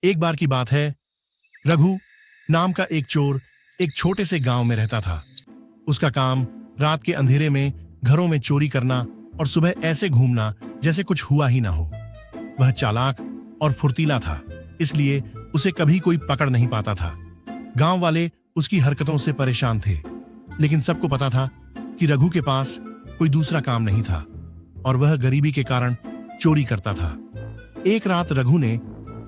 एक बार की बात है, रघु नाम का एक चोर एक छोटे से गांव में रहता था। उसका काम रात के अंधेरे में घरों में चोरी करना और सुबह ऐसे घूमना जैसे कुछ हुआ ही ना हो। वह चालाक और फुर्तीला था, इसलिए उसे कभी कोई पकड़ नहीं पाता था। गांव वाले उसकी हरकतों से परेशान थे, लेकिन सबको पता था कि रघु के पास कोई दूसरा काम नहीं था और वह गरीबी के कारण चोरी करता था। एक रात रघु ने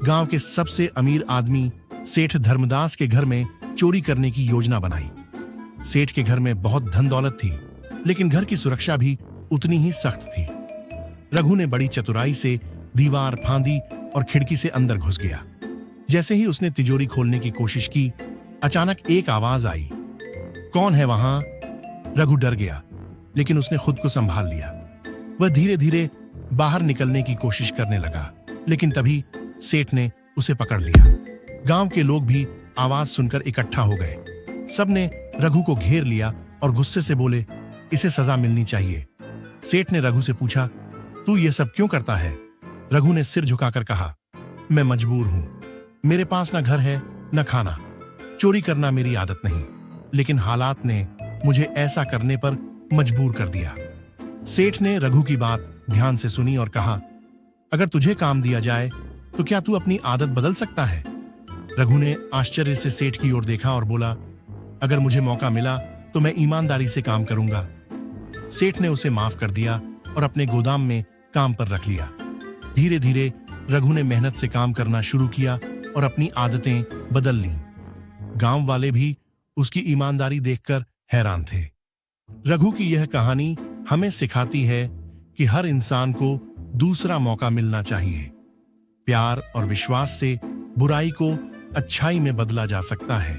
गांव के सबसे अमीर आदमी सेठ धर्मदास के घर में चोरी करने की योजना बनाई। सेठ के घर में बहुत धन दौलत थी, लेकिन घर की सुरक्षा भी उतनी ही सख्त थी। रघु ने बड़ी चतुराई से दीवार फांदी और खिड़की से अंदर घुस गया। जैसे ही उसने तिजोरी खोलने की कोशिश की, अचानक एक आवाज आई, कौन है वहां? रघु डर गया, लेकिन उसने खुद को संभाल लिया। वह धीरे धीरे बाहर निकलने की कोशिश करने लगा, लेकिन तभी सेठ ने उसे पकड़ लिया। गांव के लोग भी आवाज सुनकर इकट्ठा हो गए। सबने रघु को घेर लिया और गुस्से से बोले, इसे सजा मिलनी चाहिए। सेठ ने रघु से पूछा, तू ये सब क्यों करता है? रघु ने सिर झुकाकर कहा, मैं मजबूर हूं। मेरे पास न घर है न खाना। चोरी करना मेरी आदत नहीं, लेकिन हालात ने मुझे ऐसा करने पर मजबूर कर दिया। सेठ ने रघु की बात ध्यान से सुनी और कहा, अगर तुझे काम दिया जाए तो क्या तू अपनी आदत बदल सकता है? रघु ने आश्चर्य से सेठ की ओर देखा और बोला, अगर मुझे मौका मिला तो मैं ईमानदारी से काम करूंगा। सेठ ने उसे माफ कर दिया और अपने गोदाम में काम पर रख लिया। धीरे धीरे रघु ने मेहनत से काम करना शुरू किया और अपनी आदतें बदल लीं। गांव वाले भी उसकी ईमानदारी देखकर हैरान थे। रघु की यह कहानी हमें सिखाती है कि हर इंसान को दूसरा मौका मिलना चाहिए। प्यार और विश्वास से बुराई को अच्छाई में बदला जा सकता है।